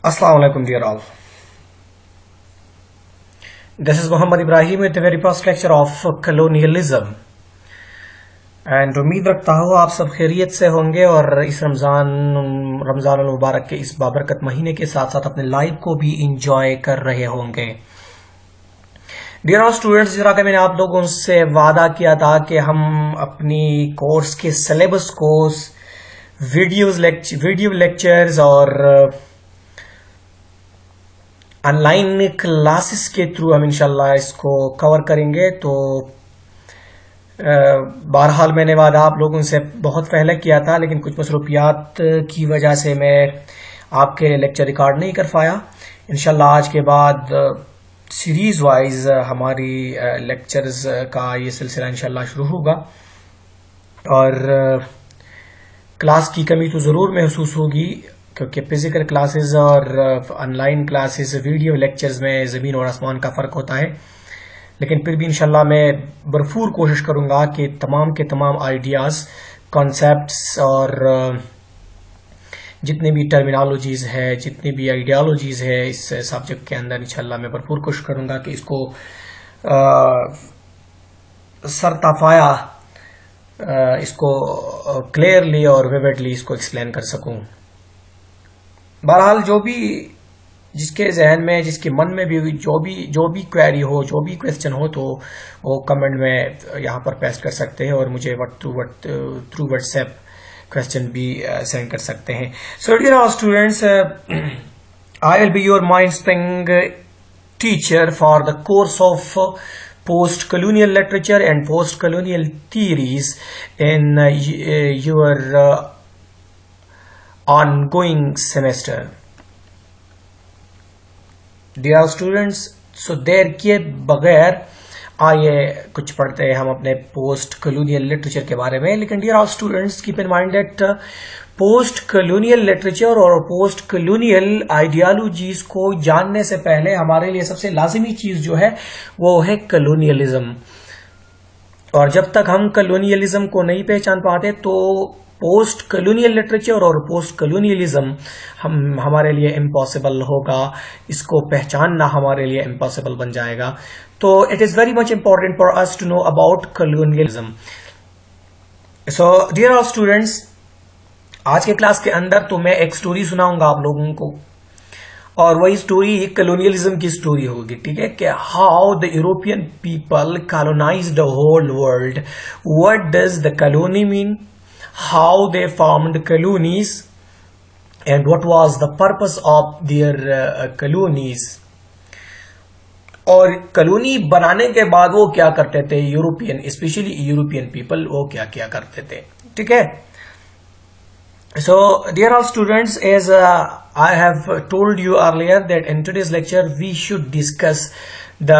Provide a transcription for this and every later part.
Assalamu alaikum dear all. This is Muhammad Ibrahim with the very first lecture of colonialism. And उम्मीद रखता हूँ आप सब खैरियत से होंगे और इस रमज़ान मुबारक के इस बाबरकत महीने के साथ साथ अपने लाइफ को भी इंजॉय कर रहे होंगे। डियर ऑल स्टूडेंट्स, जरा कि मैंने आप लोगों से वादा किया था कि हम अपनी कोर्स के सिलेबस को वीडियो लेक्चर्स और ऑनलाइन क्लासेस के थ्रू हम इंशाल्लाह इसको कवर करेंगे। तो बहरहाल मैंने वादा आप लोगों से बहुत पहले किया था, लेकिन कुछ मसरूफियात की वजह से मैं आपके लेक्चर रिकॉर्ड नहीं कर पाया। इंशाल्लाह आज के बाद सीरीज वाइज हमारी लेक्चर्स का ये सिलसिला इंशाल्लाह शुरू होगा और क्लास की कमी तो ज़रूर महसूस होगी, क्योंकि फिजिकल क्लासेस और ऑनलाइन क्लासेस वीडियो लेक्चर्स में ज़मीन और आसमान का फ़र्क होता है। लेकिन फिर भी इंशाल्लाह मैं भरपूर कोशिश करूँगा कि तमाम के तमाम आइडियाज़, कॉन्सेप्ट्स और जितने भी टर्मिनोलॉजीज़ है, जितनी भी आइडियालॉजीज़ है इस सब्जेक्ट के अंदर, इंशाल्लाह मैं भरपूर कोशिश करूँगा कि इसको सरताफाया इसको क्लियरली और विविडली इसको एक्सप्लेन कर सकूँ। बहरहाल जो भी जिसके जहन में, जिसके मन में भी जो भी क्वेरी हो, जो भी क्वेश्चन हो, तो वो कमेंट में यहाँ पर पेस्ट कर सकते हैं और मुझे थ्रू व्हाट्सएप क्वेश्चन भी सेंड कर सकते हैं। So dear students, I will be your mind spring teacher for the course of post-colonial literature and post-colonial theories in your ongoing semester. Dear students, so देर किए बगैर आइए कुछ पढ़ते हैं हम अपने पोस्ट कलोनियल लिटरेचर के बारे में। लेकिन dear all students, keep in mind that post colonial literature और पोस्ट कलोनियल आइडियालॉजीज को जानने से पहले हमारे लिए सबसे लाजिमी चीज जो है वो है कलोनियलिज्म। और जब तक हम कलोनियलिज्म को नहीं पहचान पाते तो पोस्ट कलोनियल लिटरेचर और पोस्ट कलोनियलिज्म हमारे लिए इम्पॉसिबल होगा, इसको पहचानना हमारे लिए इम्पॉसिबल बन जाएगा। तो it is very much important for us to know about colonialism. So dear all students, आज के क्लास के अंदर तो मैं एक स्टोरी सुनाऊंगा आप लोगों को, और वही स्टोरी कलोनियलिज्म की स्टोरी होगी, ठीक है, कि how the European people colonised the whole world, what does the colony mean, how they formed colonies and what was the purpose of their colonies, और कॉलोनी बनाने के बाद वो क्या करते थे, यूरोपियन, स्पेशली यूरोपियन पीपल वो क्या क्या करते थे, ठीक है। So dear all students, as I have told you earlier that in today's lecture we should discuss the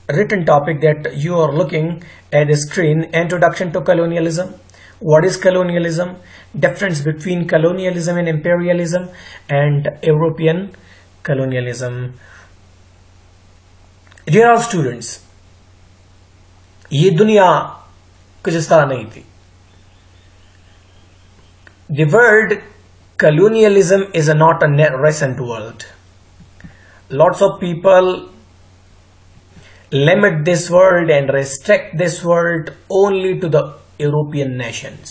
written topic that you are looking at the screen: introduction to colonialism, what is colonialism, difference between colonialism and imperialism, and European colonialism. Dear all students, ये दुनिया कुछ इस तरह नहीं थी। The word colonialism is not a recent word. Lots of people limit this word and restrict this word only to the European nations.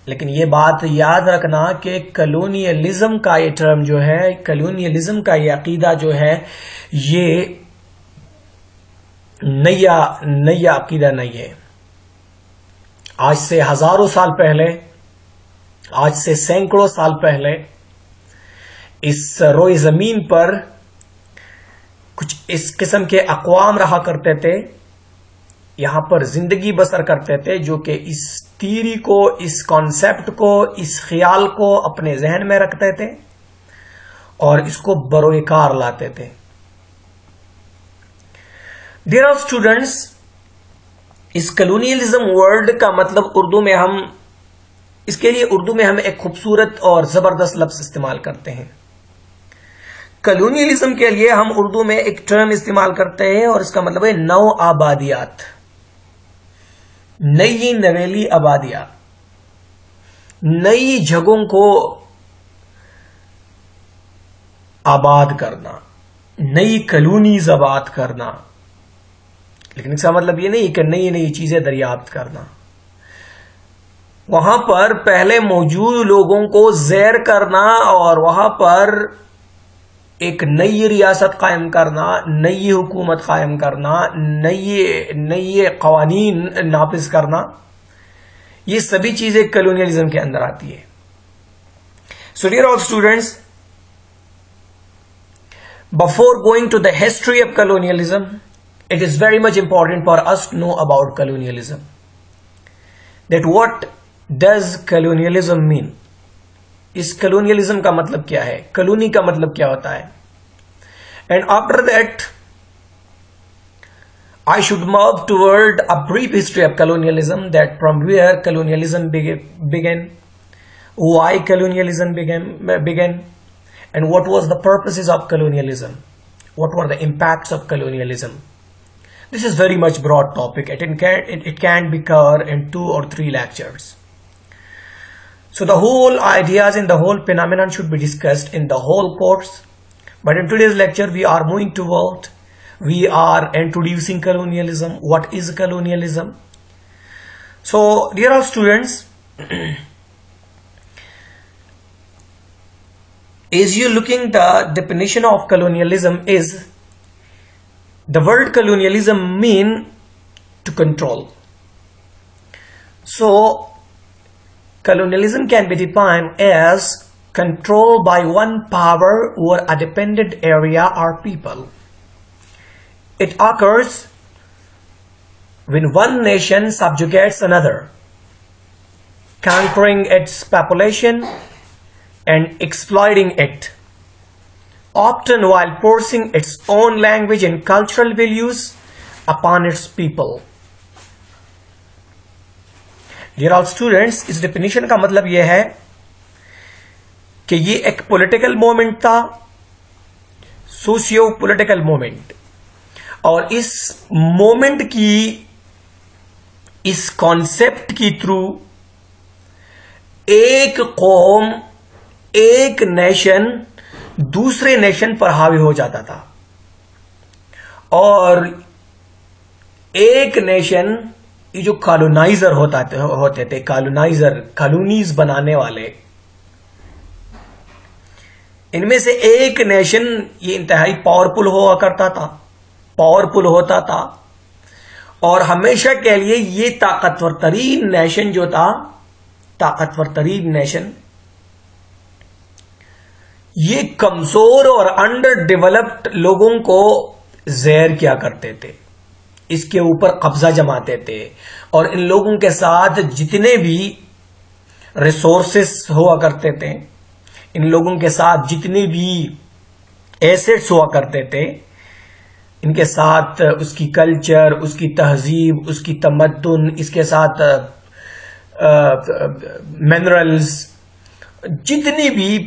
लेकिन ये बात याद रखना कि कलोनियलिज्म का ये टर्म जो है, कलोनियलिज्म का ये अकीदा जो है, ये नया अकीदा नहीं है। आज से हजारों साल पहले, आज से सैकड़ों साल पहले इस रोए जमीन पर कुछ इस किस्म के अक़वाम रहा करते थे, यहां पर जिंदगी बसर करते थे, जो कि इस थ्योरी को, इस कॉन्सेप्ट को, इस ख्याल को अपने जहन में रखते थे और इसको बरोएकार लाते थे। डियर स्टूडेंट्स, इस कलोनियलिज्म वर्ड का मतलब उर्दू में हम, इसके लिए उर्दू में हम एक खूबसूरत और जबरदस्त लफ्ज इस्तेमाल करते हैं। कलोनियलिज्म के लिए हम उर्दू में एक टर्म इस्तेमाल करते हैं और इसका मतलब है नौ आबादियात, नई नवेली आबादियात। नई जगहों को आबाद करना, नई कॉलोनीज आबाद करना, लेकिन इसका मतलब ये नहीं कि नई नई चीजें दरियाफ्त करना। वहां पर पहले मौजूद लोगों को ज़ैर करना और वहां पर एक नई रियासत कायम करना, नई हुकूमत कायम करना, नई कवानीन नाफिज करना, ये सभी चीजें कॉलोनियलिज्म के अंदर आती है। So dear all students, before going to the history of colonialism, it is very much important for us to know about colonialism. That what does colonialism mean? इस colonialism का मतलब क्या है, कॉलोनी का मतलब क्या होता है? And after that, I should move toward a brief history of colonialism, that from where colonialism began, why colonialism began, and what was the purposes of colonialism, what were the impacts of colonialism. This is very much broad topic. It can be covered in 2 or 3 lectures. So the whole ideas and the whole phenomenon should be discussed in the whole course. But in today's lecture, we are moving toward, we are introducing colonialism. What is colonialism? So, dear all students, as you looking the definition of colonialism is, the word colonialism mean to control. So, colonialism can be defined as control by one power over a dependent area or people. It occurs when one nation subjugates another, conquering its population and exploiting it, often while forcing its own language and cultural values upon its people. Dear all students, इस definition का मतलब यह है कि ये एक political movement था, socio-political movement, और इस movement की, इस concept की थ्रू एक कौम, एक नेशन दूसरे नेशन पर हावी हो जाता था, और एक नेशन, ये जो कॉलोनाइजर होते थे, कॉलोनीज बनाने वाले, इनमें से एक नेशन ये इंतहाई पावरफुल हुआ करता था, पावरफुल होता था, और हमेशा के लिए ये ताकतवर तरीन नेशन जो था, ताकतवर तरीन नेशन, ये कमजोर और अंडर डेवलप्ड लोगों को ज़ैर किया करते थे, इसके ऊपर कब्जा जमाते थे, और इन लोगों के साथ जितने भी रिसोर्सेस हुआ करते थे, इन लोगों के साथ जितने भी एसेट्स हुआ करते थे, इनके साथ उसकी कल्चर, उसकी तहजीब, उसकी तमद्दुन, इसके साथ मिनरल्स, जितनी भी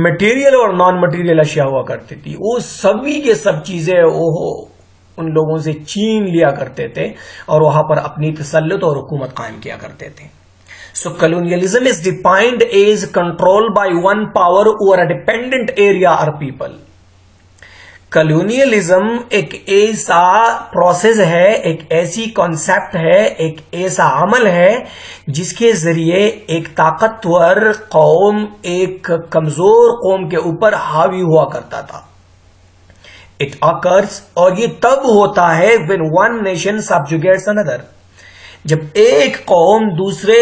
मटेरियल और नॉन मटेरियल अशिया हुआ करती थी, वो सभी के सब चीजें वो उन लोगों से छीन लिया करते थे और वहां पर अपनी तसल्लुत और हुकूमत कायम किया करते थे। So colonialism is defined as control by one power over a dependent area और पीपल। कॉलोनियलिज्म एक ऐसा प्रोसेस है, एक ऐसी कॉन्सेप्ट है, एक ऐसा अमल है जिसके जरिए एक ताकतवर कौम एक कमजोर कौम के ऊपर हावी हुआ करता था। इट अकर्स, और ये तब होता है व्हेन वन नेशन सबजुगेट्स अनदर, जब एक कौम दूसरे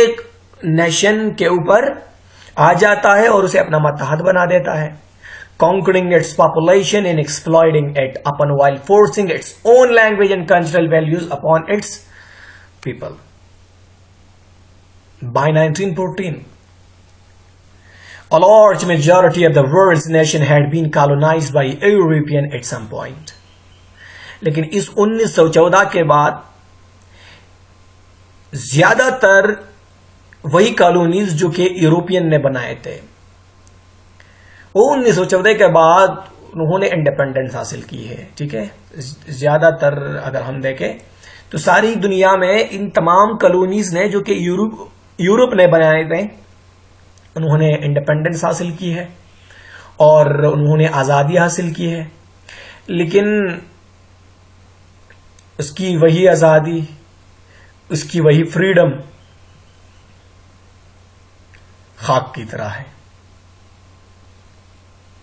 नेशन के ऊपर आ जाता है और उसे अपना मतहद बना देता है, conquering its population and exploiting it upon while forcing its own language and cultural values upon its people. By 1914, a large majority of the world's nation had been colonized by European at some point. लेकिन इस 1914 के बाद ज्यादातर वही कॉलोनीज जो कि यूरोपियन ने बनाए थे, वो 1914 के बाद उन्होंने इंडिपेंडेंस हासिल की है। ठीक है, ज्यादातर अगर हम देखें तो सारी दुनिया में इन तमाम कॉलोनीज ने जो कि यूरोप ने बनाए थे, उन्होंने इंडिपेंडेंस हासिल की है और उन्होंने आज़ादी हासिल की है, लेकिन उसकी वही आज़ादी, उसकी वही फ्रीडम खाक की तरह है।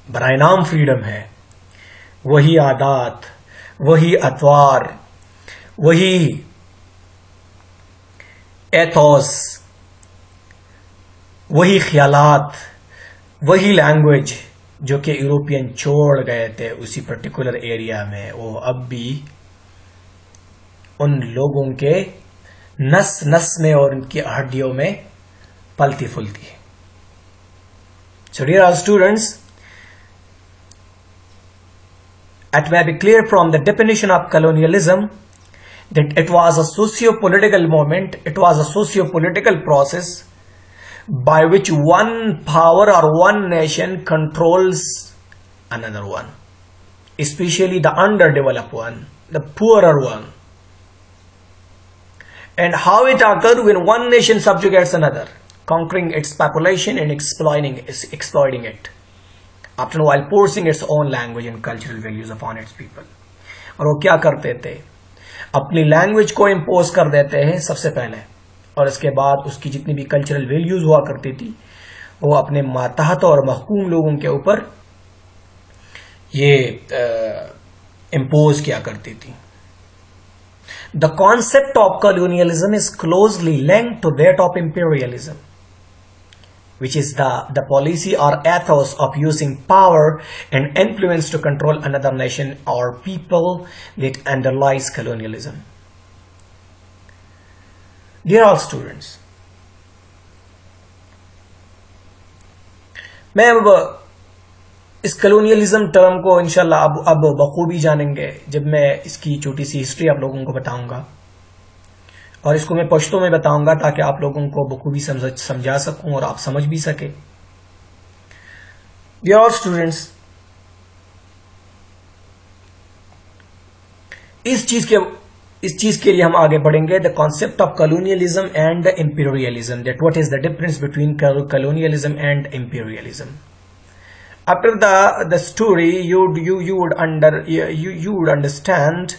बराए नाम फ्रीडम है, वही आदात, वही अतवार, वही एथोस, वही ख्यालात, वही लैंग्वेज जो कि यूरोपियन छोड़ गए थे उसी पर्टिकुलर एरिया में, वो अब भी उन लोगों के नस नस में और उनकी हड्डियों में पलती फूलती है। So dear our students, it may be clear from the definition of colonialism that it was a socio-political movement, it was a socio-political process by which one power or one nation controls another one, especially the underdeveloped one, the poorer one. And how it occurred when one nation subjugates another, conquering its population and exploiting it, often while forcing its own language and cultural values upon its people. और वो क्या करते थे, अपनी लैंग्वेज को इम्पोज कर देते हैं सबसे पहले, और इसके बाद उसकी जितनी भी कल्चरल वैल्यूज हुआ करती थी वो अपने मातहत और महकूम लोगों के ऊपर ये इम्पोज किया करती थी. The concept of colonialism is closely linked to that of imperialism, which is the policy or ethos of using power and influence to control another nation or people that underlies colonialism. Dear all students, मैं अब इस colonialism term को इंशाल्लाह अब बखूबी जानेंगे जब मैं इसकी छोटी सी हिस्ट्री आप लोगों को बताऊंगा, और इसको मैं पश्तो में बताऊंगा ताकि आप लोगों को बखूबी समझा सकूं और आप समझ भी सके. डियर ऑल स्टूडेंट्स, इस चीज के लिए हम आगे बढ़ेंगे. The concept of colonialism and the imperialism, that what is the difference between colonialism and imperialism. After the story, you would understand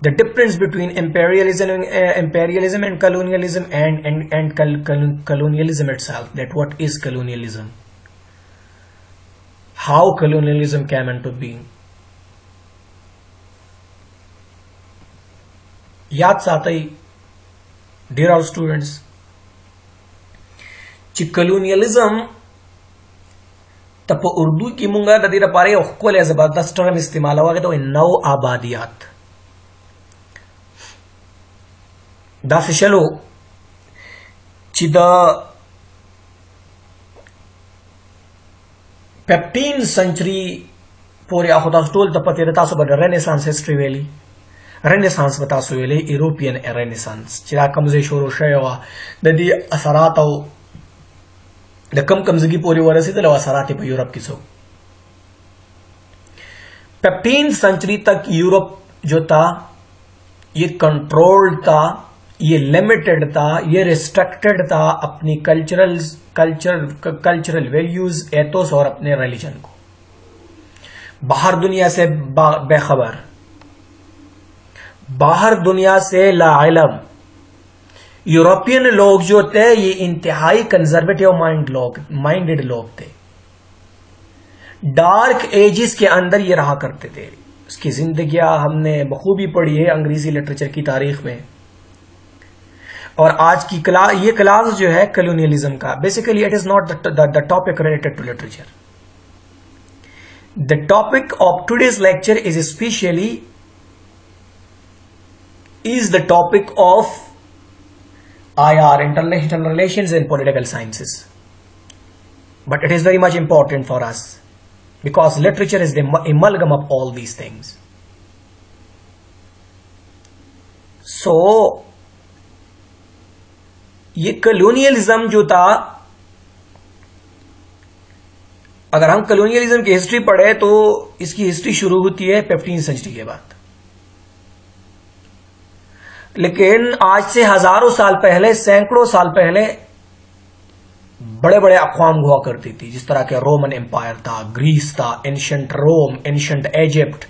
the difference between imperialism and colonialism and colonialism itself. That what is colonialism? How colonialism came into being? याद साथ ही dear all students, colonialism तब उर्दू की मुंगा ददीर पारे ओक्कोले जबरदस्त टर्म इस्तेमाल हुआ तो नौ आबादियात दस चलो चिदा 15th century पूरे आखुदा स्टोल तब पते रहता सब रेनेसांस हिस्ट्री वेली रेनेसांस बता सो वेली यूरोपियन रेनेसांस चिरा कमजे शोरो शयवा ददी असरात हो द कम कमजगी पूरी वरसी तो असरात पे यूरोप की सो 15th century तक यूरोप जो था ये कंट्रोल्ड था, ये लिमिटेड था, ये रिस्ट्रिक्टेड था अपनी कल्चरल वैल्यूज, एथोस और अपने रिलीजन को. बाहर दुनिया से बेखबर, बाहर दुनिया से लाइलम यूरोपियन लोग जो थे ये इंतहाई कंजर्वेटिव माइंडेड लोग थे. डार्क एजिस के अंदर ये रहा करते थे. उसकी जिंदगियां हमने बखूबी पढ़ी है अंग्रेजी लिटरेचर की तारीख में. और आज की ये क्लास जो है कलोनियलिज्म का, basically it is not the topic related to literature. The topic of today's lecture is the topic of IR, International Relations and Political Sciences. But it is very much important for us because literature is the amalgam of all these things. So, ये कलोनियलिज्म जो था, अगर हम कलोनियलिज्म की हिस्ट्री पढ़े तो इसकी हिस्ट्री शुरू होती है 15th century के बाद. लेकिन आज से हजारों साल पहले, सैकड़ों साल पहले बड़े बड़े अक़वाम हुआ करती थी, जिस तरह के रोमन एम्पायर था, ग्रीस था, एंशंट रोम, एंशंट इजिप्ट,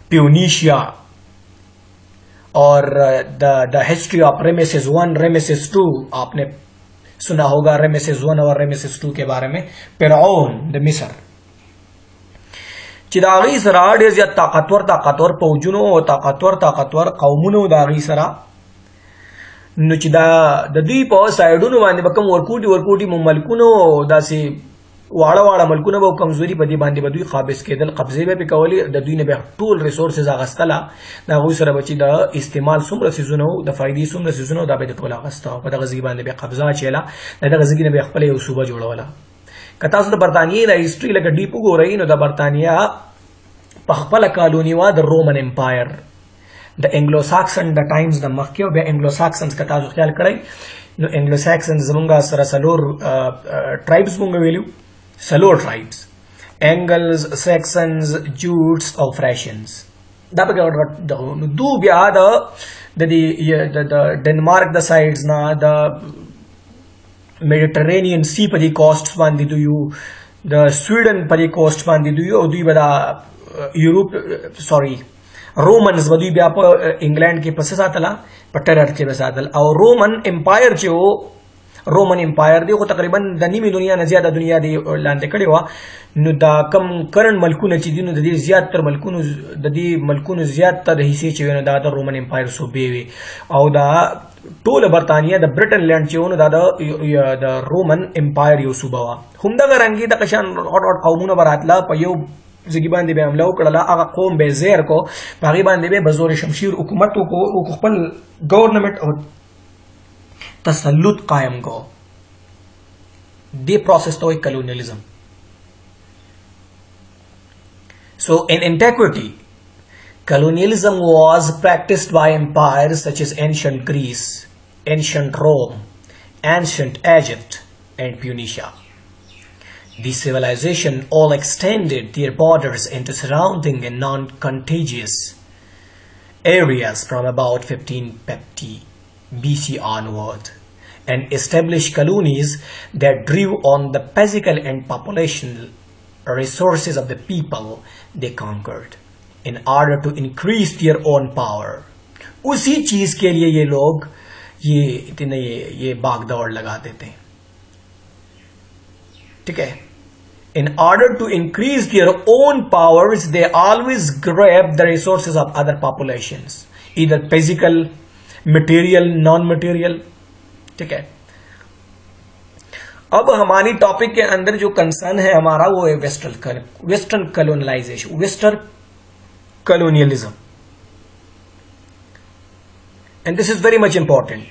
ट्यूनीशिया, और द हिस्ट्री ऑफ रेमेसेस 1, रेमेसेस 2, आपने सुना होगा रेमेसेस 1 और रेमेसेस 2 के बारे में। फिरौन द मिस्र چې د هغې سره ډېر زیات طاقتور پوځونه او طاقتور قومونه د هغې سره، نو چې د دوی په سایډونو باندې به کوم ورکوټي ملکونه او داسې واړه ملکونه به کمزوري په دې باندې به دوی قابض کېدل، قبضې به پې کولې، د دوی نه به ټول ریسورسز اخیستله، د هغوی سره به چې د استعمال څومره څیزونه وو، د فایدې څومره څیزونه وو، دا به یې ټول اخیسته او په دغه ځای باندې به قبضه اچوله، د دغه ځای نه به یې خپله یو صوبه جوړوله. که تاسو د برطانیې د هسټري لکه ډیپ وګورئ، نو د برطانیا په خپله کالوني وه د رومن امپایر، د انګلو ساکسن د ټایمز د مخکې، او بیا انګلو ساکسنز که تاسو خیال کړئ، نو انګلو ساکسنز زمونږ سره څلور ټرایبز مونږ ویلو، څلور ټرایبز: انګلز، سیکسنز، جوټس او فراشنز. دا پکې نو دو بیا د ډنمارک د سایډز نه د میډیټرینین سی په دې کوسټ باندې دوی یو، د سویډن په دې کوسټ باندې دوی یو، او دوی به د رومنز به دوی بیا په انګلینډ کې په څه ساتله، په ټرر کې به ساتل. او رومن امپایر چې و، رومن امپایر دی خو تقریبا د نیمې دنیا نه زیاده دنیا دی لاندې کړې وه، نو دا کم کرنټ ملکونه چې دي، نو د دې زیاتر ملکونو زیاتره حصې چې وي، نو دا د رومن امپایر صوبې وي، او دا ټوله برطانیه د برټن لینډ چې و، نو دا د رومن امپایر یو صوبه وه. همدغه رنګې دغه شان غټ قومونه به راتله، په یو ځګي باندې به حمله وکړله، هغه قوم به زیر کو، په هغې باندې به به زور شمشیر حکومت وکړو، خپل ګورنمنټ او تسلط قائم کو. دې پروسس ته وایي کلونیلزم. So in antiquity, colonialism was practiced by empires such as ancient Greece, ancient Rome, ancient Egypt, and Tunisia. These civilizations all extended their borders into surrounding and non-contiguous areas from about 1550 BC onward, and established colonies that drew on the physical and populational resources of the people they conquered in order to increase their own power. उसी चीज के लिए ये लोग ये भागदौड़ लगाते थे, ठीक है. In order to increase their own powers, they always grab the resources of other populations, either physical, material, non-material, ठीक है. अब हमारी टॉपिक के अंदर जो कंसर्न है हमारा, वो है western colonisation, western colonialism, and this is very much important.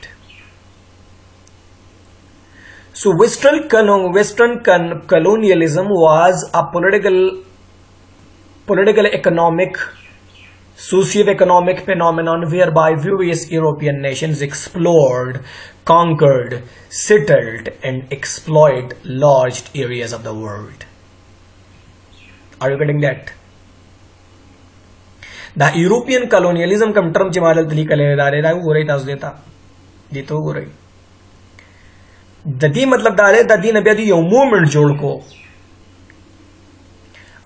So Western colonialism was a political, economic, socio-economic phenomenon whereby various European nations explored, conquered, settled, and exploited large areas of the world. Are you getting that? The European colonialism kam term چې مالل تلی کله ادارې دا وګورئ تاسو دې ته وګورئ. د دې مطلب دا دی د دې نه بیا دوی یو موومنټ جوړ کو،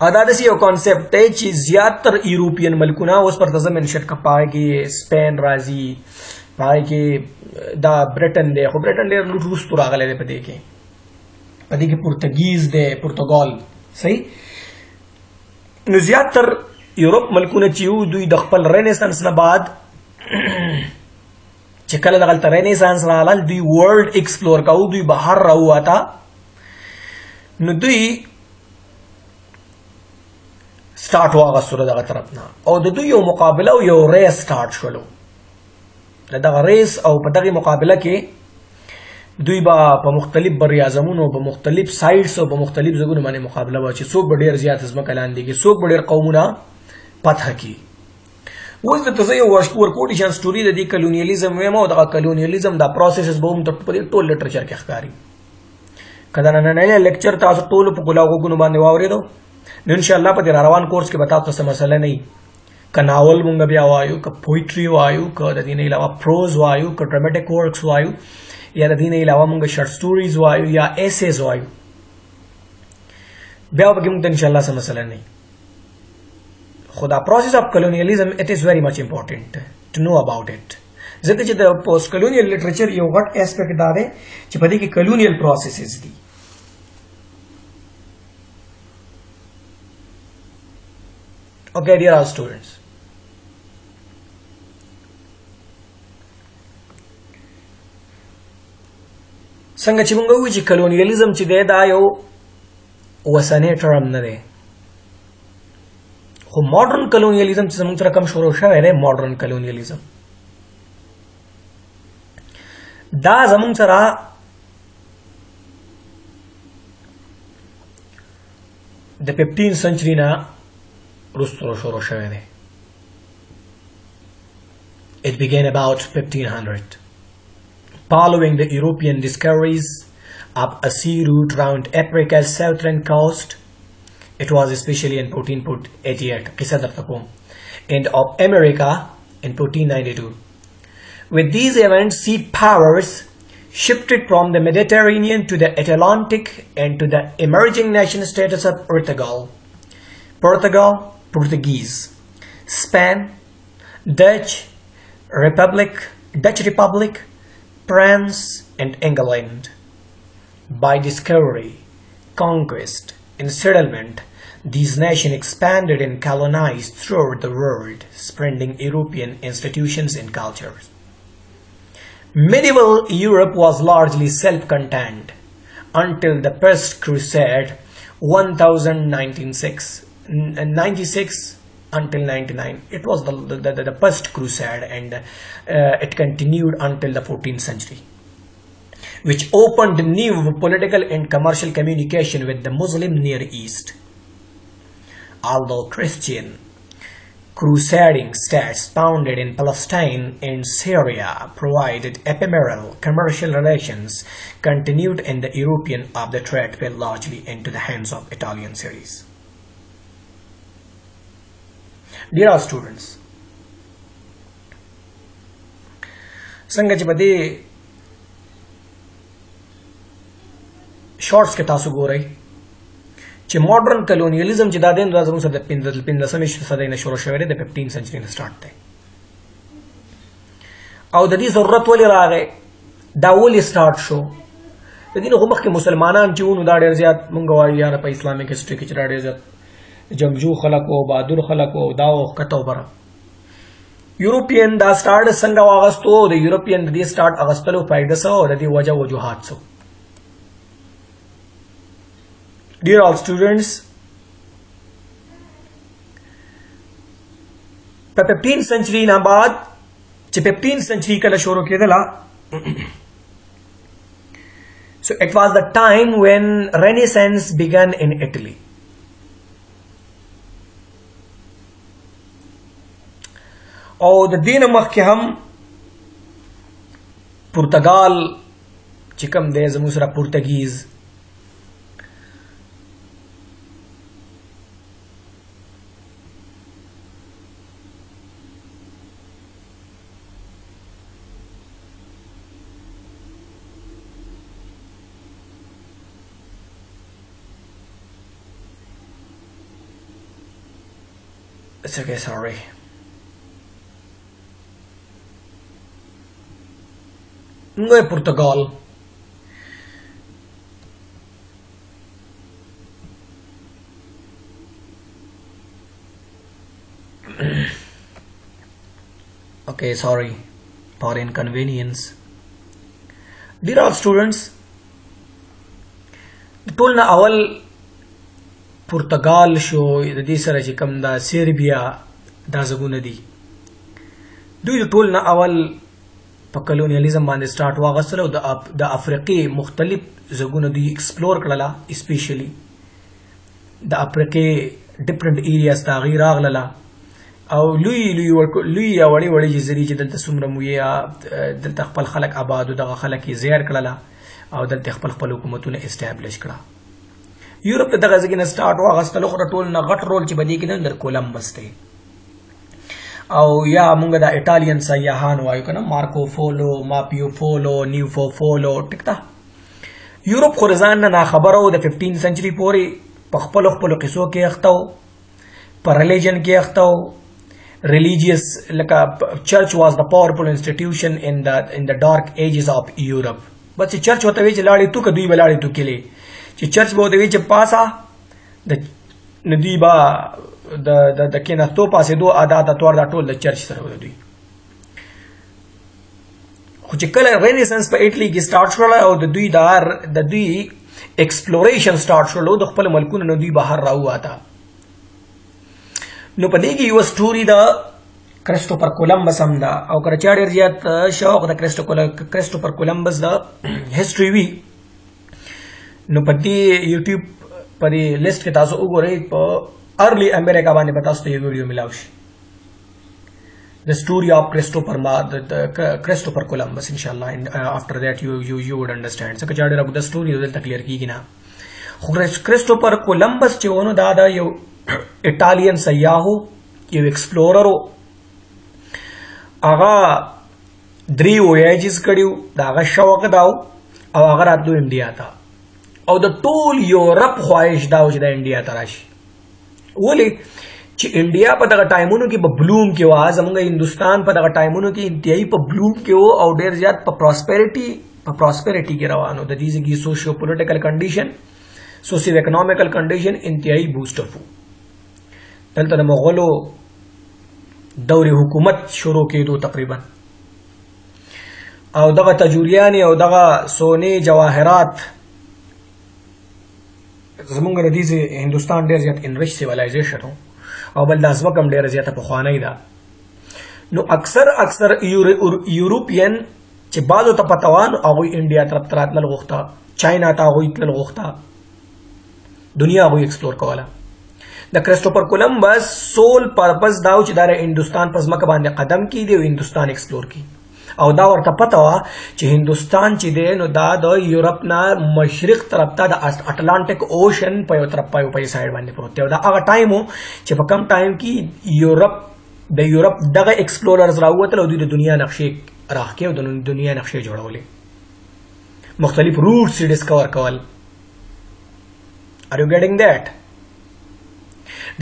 او دا داسې یو کانسیپټ دی چې زیاتر یورپین ملکونه اوس پر تزه منشن که پای کې سپین راځي، پای کې دا برټن دی، خو برټن ډېر وروستو راغلی دی، په دې کې پرتګیز دی، پرتګال، صحیح. نو زیاتر یورپ ملکونه چې یو دوی د خپل رینیسانس نه بعد چې کله دغلته رینیسانس راغلل، دوی ورلډ ایکسپلور کوو، دوی بهر راووته، نو دوی سټارټ واغستلو دغه طرف نه، او د دوی یو مقابله او یو ریس سټارټ شولو. د دغه ریس او په دغه مقابله کې دوی به په مختلف بریاعظمونو، په مختلف سایډس او په مختلف ځایونو باندې مقابله به چې څوک به ډېر زیات ځمکه لاندې کړي، څوک به ډېر قومونه فتح کړي. اوس دلته زه یو ورکوټیشن سټوري د دې کلونیالیزم وایم، او دغه کلونیالیزم دا پروسیسز به هم په دې ټول لټرچر کې ښکاري. که دا نننی لیکچر تاسو ټولو په ګولاو غوږونو باندې واورېدو، نو انشاءالله په دې روان کورس کې به تاسو څه مسله نه وي. که ناول مونږ بیا وایو، که پویټري وایو، که د دې نه علاوه پروز وایو، که ډرامټیک ورکس وایو، یا د دې نه علاوه موږ شارټ سټوریز وایو یا ایسیز وایو بیا به موږ ان شاء الله سم مسله نه خو دا پروسس اف کولونیالیزم اٹ از ویری مچ امپورټنٹ ټو نو اباوټ اٹ ځکه چې د پوسټ کولونیل لټریچر یو غټ اسپیکټ دا دی چې په دې کې کولونیل پروسیسز دي Okay, dear all students. څنګه چې موږ وایو چې کولونیالیزم چې دی دا یو وسنی ټرم نه دی خو ماډرن کولونیالیزم چې زموږ سره کوم شروع شوی دی ماډرن کولونیالیزم دا زموږ سره د 15 سنچري نه رستو شروع شوی دی. It began about 1500. Following the European discoveries of a sea route round Africa's southern coast, it was especially in 1488 and of America in 1492. With these events, sea powers shifted from the Mediterranean to the Atlantic and to the emerging nation status of Portuguese, Spain, Dutch Republic, France, and England. By discovery, conquest, and settlement, these nations expanded and colonized throughout the world, spreading European institutions and cultures. Medieval Europe was largely self-contained until the First Crusade, 96 until 99. It was the First Crusade, and it continued until the 14th century, which opened new political and commercial communication with the Muslim Near East. Although Christian crusading states founded in Palestine and Syria provided ephemeral commercial relations, continued in the European of the trade fell largely into the hands of Italian cities. Dear all students, څنګه چې په دې شارټس کې تاسو ګورئ چې ماډرن کولونیالیزم چې دا دین راځم سره د 15مې صدۍ نه شروع شوی دی د 15 سنچري نه سٹارټ دی او د دې ضرورت ولې راغی دا ولې سٹارټ شو د دې نو مخکې مسلمانان چې ونو دا ډېر زیات مونږ وایو یاره په اسلامي هسټري کې چې ډېر زیات جنگجو خلک او بهادر خلک او دا وخت وبره یورپین دا سٹارټ څنګه واغستو د یورپین د دې سٹارټ اغستلو فائدہ سو او د دې وجوهات سو Dear all students, په 15 سنچري نه بعد چې 15 سنچري کله شروع کېدله so it was the time when Renaissance began in Italy. او د دې نه مخکې هم پرتګال چې کوم دی زموږ سره پرتګیز It's okay, sorry. No es Portugal. Okay, sorry for inconvenience. Dear all students, ټول نه اول پرتګال شو د دې سره چې کوم دا سربیا دا زګونه دي دوی ټول نه اول په کولونیالیزم باندې سٹارټ واغستل او د افریقې مختلف زګونه دي ایکسپلور کړله اسپیشلی د افریقې ډیفرنٹ ایریاز ته غیر راغله او لوی وړي جزیرې چې دلته څومره مو یا دلته خپل خلک آباد او دغه خلک یې زیر کړله او دلته خپل حکومتونه اسټابلیش کړه یورپ دغه ځای نه سٹارټ واغستل خو ټول نه غټ رول چې بدی کې د کولمبس دی او یا مونږ د ایټالین سیاحان وایو کنه مارکو فولو ماپیو فولو نیوفو فولو ټیک ده. یورپ خو ځان نه خبرو د 15 سنچري پورې په خپل قصو کې اختو پر ریلیجن کې اختو religious like church was the powerful institution in the dark ages of Europe. But چې چرچ وته وی چې لاړې تو کدوې بلاړې تو کله چې چرچ به وی چې پاسا د ندی با د کیناستو پاسې دوه عادت اتوار دا ټول د چرچ سره ودی. خو چې کله رینیسانس په اټلی کې سٹارټ شول او د دوی ایکسپلوریشن سٹارټ شول د خپل ملکونو نه دوی بهر راووته. نو پدې کې یو سټوري دا کریسټوفر کولمبس هم دا او کله چې ډېر زیات شوق د کریسټوفر کولمبس دا هیستوري وی نو پدې یوټیوب پدې لیست کې تاسو وګورئ په ارلی امریکا باندې به تاسو ته یو ویډیو ملاوي شي the story of Christopher Columbus inshallah and after that you would understand so کچا ډېر ابو د سټوري دلته کلیر کیږي نه. خو کریسټوفر کولمبس چې ونه دا یو ایټالین سیاحو یو ایکسپلورر هغه درې ویاجز کړیو دا هغه شوق داو او هغه راتلو انډیا ته او د ټول یورپ خواهش داو چې د انډیا ته راشي. ولې چې انډیا په دغه ټایمونو کې په بلوم کې و زمونږ هندوستان په دغه ټایمونو کې انتهایی په بلوم کې و او ډېر زیات په پراسپیریټي کې روانو د دې ځکه سوشیو پولیټیکل کنډیشن سوشیو اکنامیکل کنډیشن انتهایی بوسټ اپ دلته د مغولو دور حکومت شروع کېدو تقریبا او دغه تجوریان او دغه سونی جواهرات زمونږ د دې هندوستان ډېر زیات انریچ سیویلایزیشن او بل د ځمکه ډېره زیاته پخوانۍ ده. نو اکثر یورپین چې بعضو ته پته وه نو هغوی انډیا طرف ته راتلل غوښته چاینا ته هغوی تلل غوښته دنیا هغوی ایکسپلور کوله. د کریسټوفر کولمبس سول پرپز دا و چې دا هندوستان په ځمکه باندې قدم کیږي او هندوستان ایکسپلور کړي او دا ورته پته وه چې هندوستان چې دی نو دا د یورپ نه مشرق طرف ته د اټلانټیک اوشن په یو طرف په یو سایډ باندې پروت دی او دا هغه ټایم و چې په کم ټایم کې د یورپ دغه ایکسپلوررز راووتل او دوی د دنیا نقشې راښکې او د دنیا نقشې جوړولې مختلف روټس یې ډسکور کول. Are you getting that?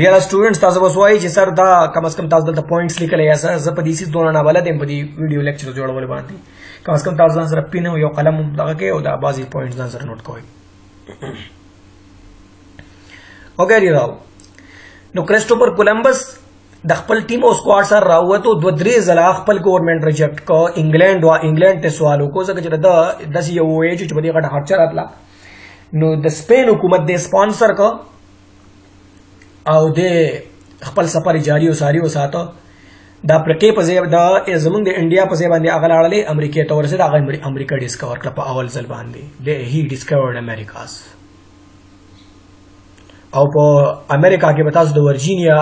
Dear students, تاسو بس وایي چې سر دا کم از کم تاسو دلته پوینټس لیکلی یا سر زه په دې سیس دونه نابلد یم په دې ویډیو لیکچر جوړولو باندې کم از کم تاسو ځان سره پین او یو قلم دغه کوئ او دا بعضې پوینټس ځان سره نوټ کوئ. وګورئ راو نو کریسټوفر کولمبس د خپل ټیم او سکواډ سره راووتو دوه درې ځله خپل ګورنمنټ ریجیکټ کو انګلینډ ته سوال وکړو ځکه چې داسې یو وویج چې په دې غټه خرچه راتله نو د سپین حکومت د سپانسر کو او د خپل سفر جاری او ساری وساته دا پرکې په ځای د زمونږ د انډیا په ځای باندې هغه لاړلې امریکې ته ورسېد هغه امریکا ډسکور کړه په اول ځل باندې هی ډسکورډ امریکاس او په امریکا کې به تاسو د ورجینیا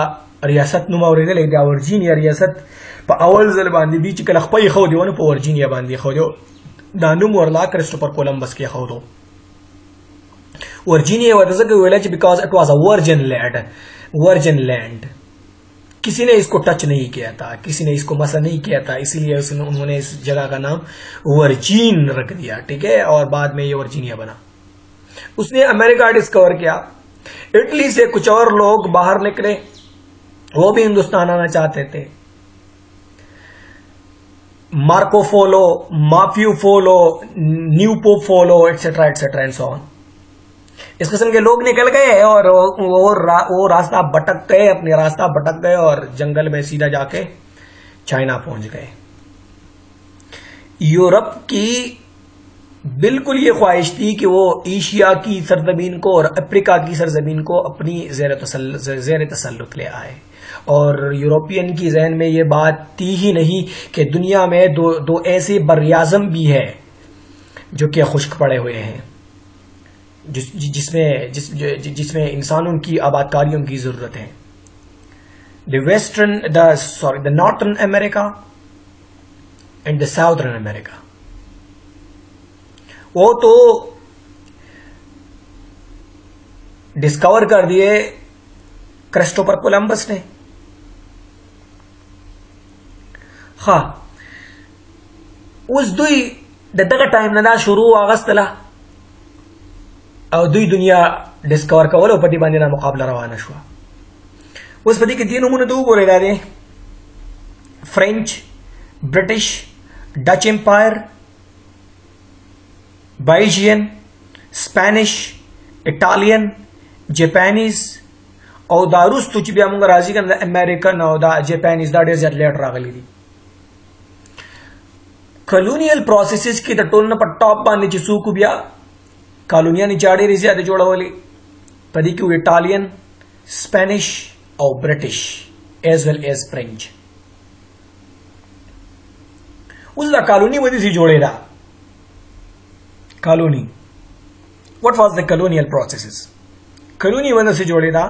ریاست نوم اورېدلی دا ورجینیا ریاست په اول ځل باندې دوی چې کله خپل ښودي ونه په ورجینیا باندې ښودي دا نوم ورلا کریسټوفر کولمبس کې ښودو. ورجینیا ورته ځکه ویله چې بیکاز اٹ واز اے ورجن लैंड किसी ने इसको टच नहीं किया था किसी ने इसको मसा नहीं किया था इसीलिए उन्होंने इस जगह का नाम वर्जीन रख दिया. ठीक है और बाद में ये वर्जीनिया बना. उसने अमेरिका डिस्कवर किया. इटली से कुछ और लोग बाहर निकले वो भी हिंदुस्तान आना चाहते थे. मार्को फोलो माफियो फोलो न्यूपो follow etcetera etcetera and so on इस किस्म के लोग निकल गए और वो रास्ता भटक गए और जंगल में सीधा जाके चाइना पहुंच गए. यूरोप की बिल्कुल ये ख्वाहिश थी कि वो एशिया की सरजमीन को और अफ्रीका की सरजमीन को अपनी ज़ेर तसल्लुत ले आए और यूरोपियन की जहन में ये बात थी ही नहीं कि दुनिया में दो ऐसे बरयाज़म भी है जो कि खुश्क पड़े हुए हैं जिसमें इंसानों की आबादकारियों की जरूरत है. The northern America and the southern America वो तो डिस्कवर कर दिए क्रिस्टोफर कोलंबस ने ها اوس دوی د دغه ټایم نه دا شروع واغستله او دوی دنیا ډسکور کول او په دې باندې را مقابله روانه شو. اوس په دې کې دې نومونه ته وګورئ، دا دی فرینچ، برټش، ډچ امپایر، بایجین، سپانش، ایټالین، جاپانیز او دا وروستو چې بیا موږ راځي کنه د امریکن او دا جاپانیز دا ډېر زیات لیټ راغلي دي. کلونیل پروسیسز کې د ټول نه په ټاپ باندې چې څوک بیا کالونیانې چا ډېرې زیاتې جوړولې، په دې کې ایټالین، سپانش او برټش ایز ویل ایز فرینچ. اوس دا کالونی ودې سي جوړې ده کالونی. what was the colonial processes؟ کالونی ودې سي جوړې ده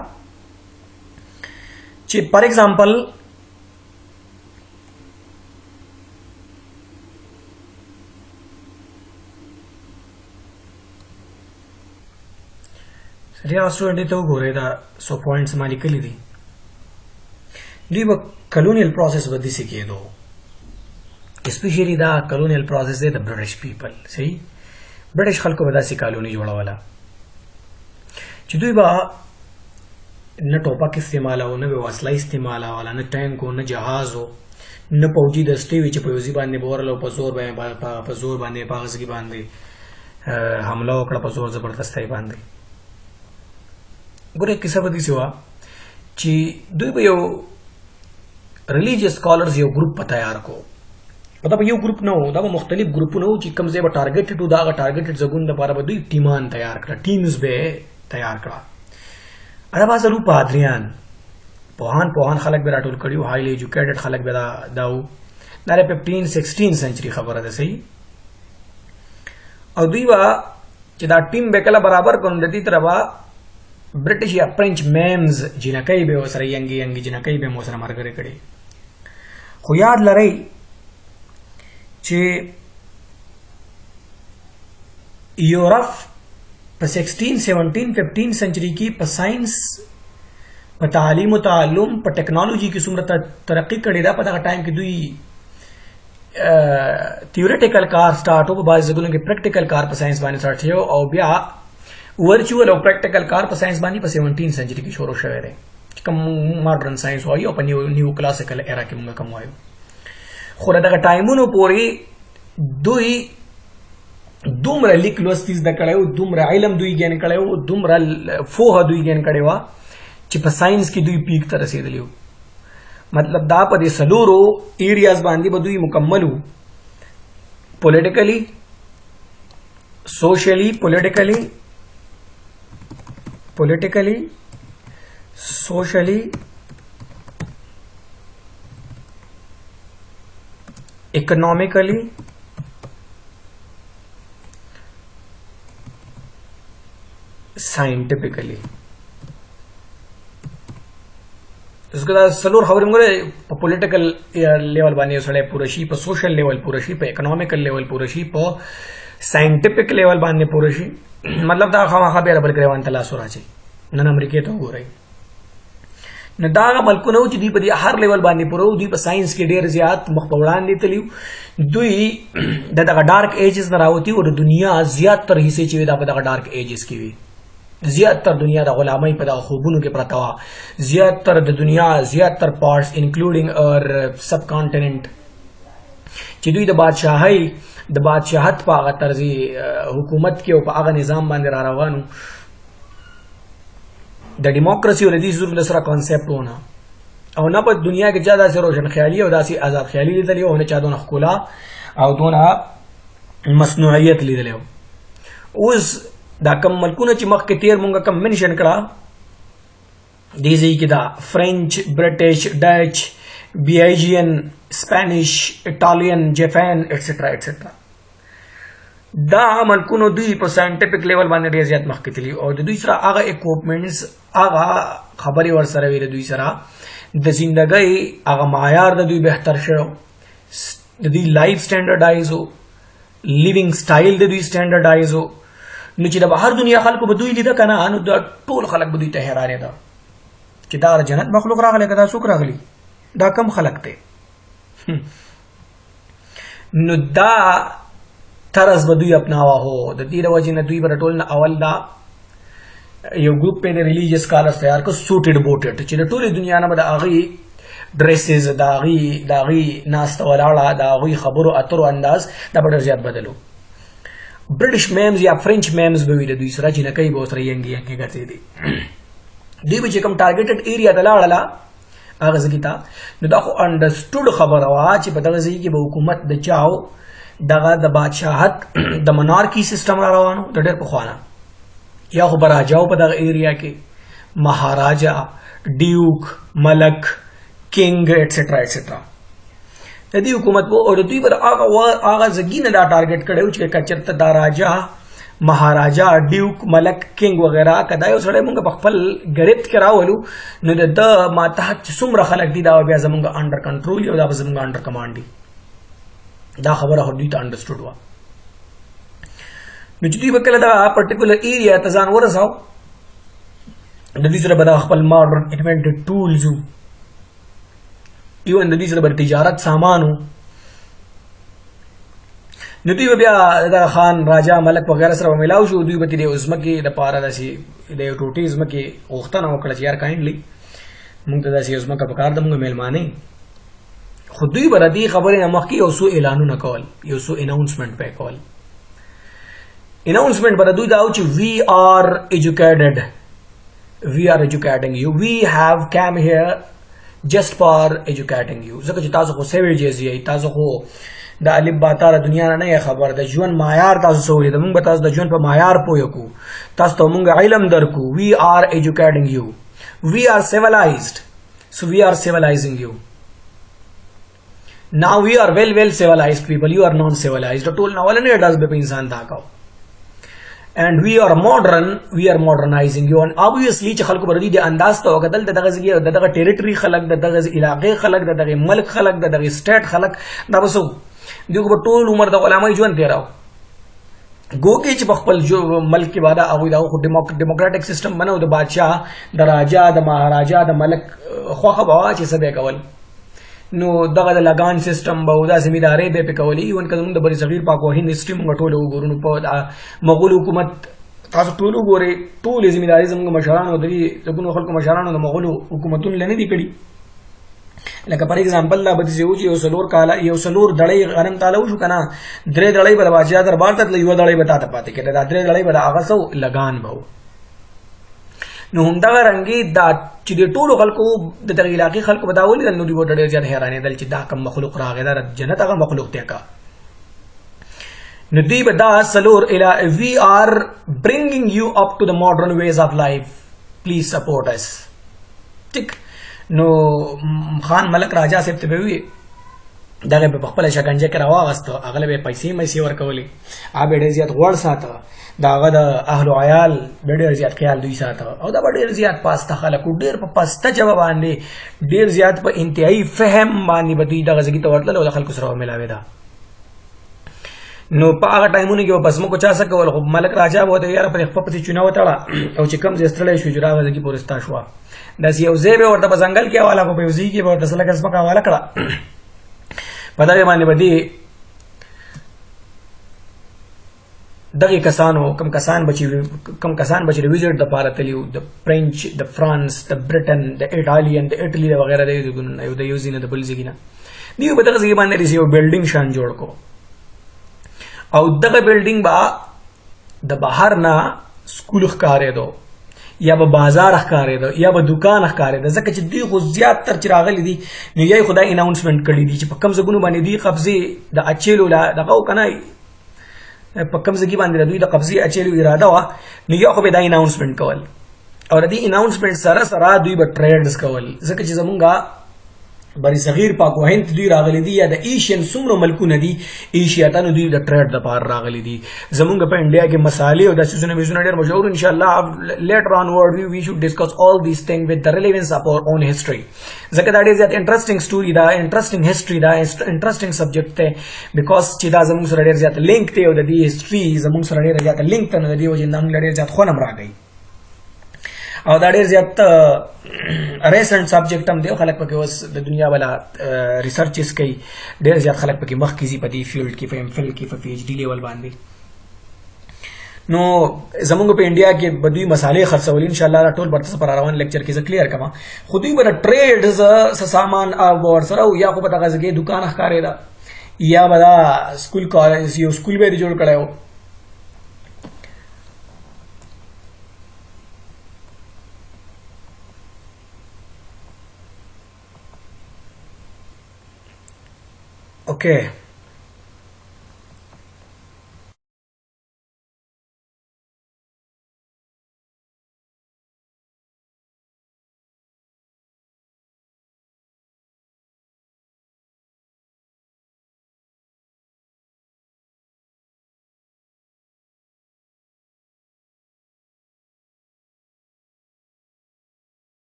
چې فار ایگزامپل ریا سټوډنټ ته وګورئ، دا سو پوینټس ما لیکلي دي. دوی به کلونیل پروسس به داسې کېدو، اسپیشلی دا کلونیل پروسس دی د برټش پیپل. صحیح، برټش خلکو به داسې کالوني جوړوله چې دوی به نه ټوپک استعمالو، نه به وسله استعمالوله، نه ټینک و، نه جهاز و، نه پوجي دستې وي چې په یوځي باندې به ورله په زور باندې په هغه باندې حمله وکړه، په زور زبردستۍ باندې. ګوره کیسه به داسې وه چې دوی به یو ریلیجیس سکالرز یو ګروپ په تیار کو. دا به یو ګروپ نه و، دا به مختلف ګروپونه و چې کوم ځای به ټارګټډ و، د هغه ټارګټډ ځایونو لپاره به دوی ټیمان تیار کړه، ټیمز به تیار کړه. دا به اصل پادریان، پوهان خلک به راټول کړي وو، هایلی ایجوکیټډ خلک به دا و. دا 15-16 سنچري خبره ده. صحیح، او دوی به چې دا ټیم به کله برابر کړو، د دې طرفه برټش یا فرینچ میمز جنکۍ به ورسره ینګي جنکۍ به مو سره مرګري کړي. خو یاد لرئ چې یورپ په 16, 17, 15 سنچري کې په ساينس، په تعلیم او تعلم، په ټیکنالوژي کې څومره ترقی کړې ده. په دغه ټایم کې دوی تھیوریټیکل کار سٹارټ او په بعض ځایونو کې پریکټیکل کار په ساينس باندې سٹارټ شو، او بیا ورچوال او پریکټیکل کار په ساينس باندې په 17 سنچري کې شروع شوی دی، چې کوم ماډرن ساينس وایي او په نیو کلاسیکل ایرا کې موږ کوم وایو. خو دغه ټایمونو پورې دوی دومره لیک لوستي زده کړی و، دومره علم دوی ګین کړی و، دومره پوهه دوی ګین کړې وه چې په ساينس کې دوی پیک ته رسېدلي وو. مطلب دا په دې څلورو ایریاز باندې به دوی مکمل وو، پولیټیکلی، سوشلی، سوشلی، اکنامکلی ساينټیفیکلی. इसके बाद सलूर खबर मुझे पॉलिटिकल लेवल बानी सड़े पूरा शी, पर सोशल लेवल पूरा शी, पर इकोनॉमिकल लेवल पूरा शी, पर साइंटिफिक लेवल बांधने पूरा शी. मतलब दा खामा खा बेरा बल करेवान तला सुराची नन अमेरिके तो हो रही न दागा बल्कु न उची दी पदी हर लेवल बांधने पूरा दी पर साइंस के डेर ज़्यादा मखपौड़ान दी तलियो दुई दादा डार्क एजेस न रावती और दुनिया ज़्यादा तर हिस्से चीज़ दा पदा डार्क एजेस की भी ज़्यादातर दुनिया दा गुलामी पैदा खूबुन के प्रतावा, ज़्यादातर दुनिया ज़्यादातर पार्ट्स इंक्लूडिंग और सब कॉन्टिनेंट चिदुई द बादशाहत पा आगा तर्जी हुकूमत के ऊपर आगा निज़ाम बांधे रवानु द डेमोक्रेसी और दी ज़रूर लसरा कॉन्सेप्ट होना और ना पर दुनिया के ज़्यादा से रोशन ख्याली और दासी आज़ाद ख्याली ली दलियो उन्हें चादों नखुला और दोना मसनूइयत ली दलियो उस دا کم ملکونه چې مخکې تیر مونږه کم منشن کړه دې ځای کې دا فرینچ، برټش، ډچ، بیلجین، سپانش، ایټالین، جاپان ایټسټرا ایټسټرا، دا ملکونو دوی په ساينټیفیک لیول باندې ډېر زیات مخکې تللي او د دوی سره هغه اکوپمنټس، هغه خبرې ورسره وي، د دوی سره د زندګۍ هغه معیار د دوی بهتر شو، د دوی لایف سټینډرډایز و، لیوینګ سټایل د دوی سټینډرډایز و. نو چې د بهر دنیا خلکو به دوی لیده کنه، نو دا ټول خلک به دوی ته حیرانې ده چې دا جنت مخلوق راغلی که دا څوک راغلی، دا کم خلک دی. نو دا طرز به دوی اپناوه هو د دې د وجې نه دوی به ټول نه اول دا یو ګروپ په ریلیجیس کالرز تیار کو سوټډ بوټډ چې د ټولې دنیا نه به د هغې ډریسز د هغې ناسته ولاړه د هغوی خبرو اترو انداز دا به ډېر زیات بدلو. برټش میمز یا فرنچ میمز به وي د دوی سره جنکۍ به ورسره ینګې ینګې ګرځېدې. دوی به چې کوم ټارګېټډ ایریا ته لاړله هغه ځکې ته نو دا خو انډرسټوډ خبره وه چې په دغه ځای کې به حکومت د چاو دغه د بادشاهت د منارکي سیسټم را روانو د ډېر پخوانه یا خو به راجاو په دغه ایریا کې مهاراجا ډیوک ملک کنګ ایټسټرا ایټسټرا د دې حکومت په او د دوی پر هغه ځګي نه دا ټارګېټ کړی و چې که چېرته دا راجا مهاراجا ډیوک ملک کنګ وغیره که دا یو سړی مونږ په خپل ګرفت کې راولو نو د ده ماتحت چې څومره خلک دي دا بیا زمونږ انډر کنټرول او دا به زمونږ انډر کمانډ دي. دا خبره خو دوی ته انډرسټوډ وه. نو چې دوی به کله دا پرټیکولر ایریا ته ځان ورساو د دوی سره به دا خپل ماډرن انوینټډ ټولز وو ایون د دوی سره به تجارت سامان وو. نو دوی به بیا د خان راجا ملک وغیره سره به میلاو شو. دوی به د دې ځمکې دپاره داسې د یو ټوټې ځمکې غوښتنه وکړه چې یار کاینډلي مونږ ته داسې یو ځمکه پکار ده مونږ میلمانه خو دوی به د دې خبرې نه مخکې یو څو اعلانونه کول یو څو اناونسمنټ به یې کول. اناونسمنټ به د دوی دا و چې وی آر ایجوکیټډ وی آر ایجوکیټنګ یو وی هاو کیم هیر جسٹ فار ایجوکیټنګ یو ځکه چې تاسو خو سیویجز یې تاسو خو د الف با تا دنیا نه نه خبر د ژوند معیار تاسو سوې د موږ به تاسو د ژوند په معیار پوه کو تاسو ته موږ علم درکو وی آر ایجوکیټنګ یو وی آر سیویلایزډ سو وی آر سیویلایزینګ یو now we are well civilized people you are non civilized ټول ناول نه ډاز به انسان دا کاو and we are modern we are modernizing you and obviously چې خلکو بردي د انداز ته وکتل دغه ځای دغه ټریټوري خلک دغه علاقې خلک دغه ملک خلک دغه سټیټ خلک دا وسو دغه ټول عمر د علماء ژوند تیراو گو کې چې خپل ملک کې واده او دا خو ډیموکراټک سیستم بنو د بادشاہ د راجا د مهاراجا د ملک خوخه بوا چې سبه کول نو دغه د لګان سیستم به دا زمینداري به پکولي ون کله د بری صغیر پاک وهند هستری موږ ټول وګورو په مغول حکومت تاسو ټول وګورئ ټول زمینداري زموږ مشرانو د دغه خلکو مشرانو د مغول حکومتونو لنه دي کړي. لکه پر ایگزامپل دا به چې یو سلور کاله یو سلور دړې غنم تعالی شو کنه درې دړې په بادشاہ دربار ته یو دړې به تاسو پاتې کړه دا درې دړې به هغه سو لګان به نو همدغه رنګي دا چې د ټولو خلکو د دغه علاقې خلکو به دا ولیدل نو دوی به ډېر زیات حیرانېدل چې دا کوم مخلوق راغی دا جنت هغه مخلوق دی که نو دوی به دا سلور وی آر برینګینګ یو اپ ټو د ماډرن ویز آف لایف پلیز سپورټ اس ټیک. نو خان ملک راجا صاحب ته به وي دغه به خپل شکنجه کې راواغسته هغه به پیسې ورکولې هغه ډېر زیات غوړ ساته دا هغه د اهل او عیال ډېر زیات خیال دوی ساته او دا ډېر زیات پاسته خلکو ډېر په پاسته جواب باندې ډېر زیات په انتهایی فهم باندې به دوی دغه ځکه ته ورتل او د خلکو سره ملاوي دا نو په هغه ټایمونو کې بس مو کو چا سکول خو ملک راجا وو ته یاره په خپل پتی چونه وتاړه او چې کم زستړې شو جوړه ځکه پورستا شو داس یو ځای به ورته په ځنګل کې حواله کو په یو ځای کې به ورته سره کس پکا حواله کړه په دغه باندې بدی دغه کسانو کم کسان بچي ویزټ د پاره تلیو د فرنچ د فرانس د برټن د ایټالین د ایټلی وغیرہ د یو ځینه د بل ځګینه دیو په دغه ځای باندې یو بلډینګ شان جوړ کو او دغه بلډینګ با د بهر نه سکول ښکارې دو یا به بازار ښکارې دو یا به دکان ښکارې ده ځکه چې دوی خو زیات تر چې راغلي دي نو یې خدای اناونسمنټ کړی دي چې په کم ځګونو باندې دوی قبضې د اچېلو دغه کنه په کم ځګي باندې دوی د قبضې اچېلو اراده وه نو یا خو به دا اناونسمنټ کول او د دې اناونسمنټ سره سره دوی به ټریډز کول ځکه چې زمونږه بری صغیر پاک وهند دوی راغلي دي یا د ایشین څومره ملکونه دي ایشیا ته نو دوی د ټریډ دپاره راغلي دي زمونږ په انډیا کې مسالې او داسې څونه میزونه ډېر مشهور ان شاء الله لیټر آن ورډ وی شوډ ډسکس آل دیز تھنګ وذ د ریلیونس اف اور اون هسټري ځکه دا ډېر زیات انټرسټینګ سټوري دا انټرسټینګ هسټري دا انټرسټینګ سبجیکټ دی بیکاز چې دا زمونږ سره ډېر زیات لینک دی او د دې هسټري زمونږ سره ډېر زیات لینک ته نو د دې وجې نه موږ ډېر زیات خوند هم راغی او دا ډیر زیات ریسنٹ سبجیکټ هم دی او خلک پکې اوس د دنیا والا ریسرچز کوي ډیر زیات خلک پکې مخکې ځي په دې فیلډ کې په ایم فل کې په پی ایچ ډي لیول باندې نو زمونږ په انډیا کې بدوی مسالې خرڅول ان شاء الله ټول برته پر روان لیکچر کې ز کلیر کما خودی به ټریډز سامان او ور سره یا خو په دغه ځای دکان ښکارې دا یا بدا سکول کالج یو سکول به جوړ کړو اوکے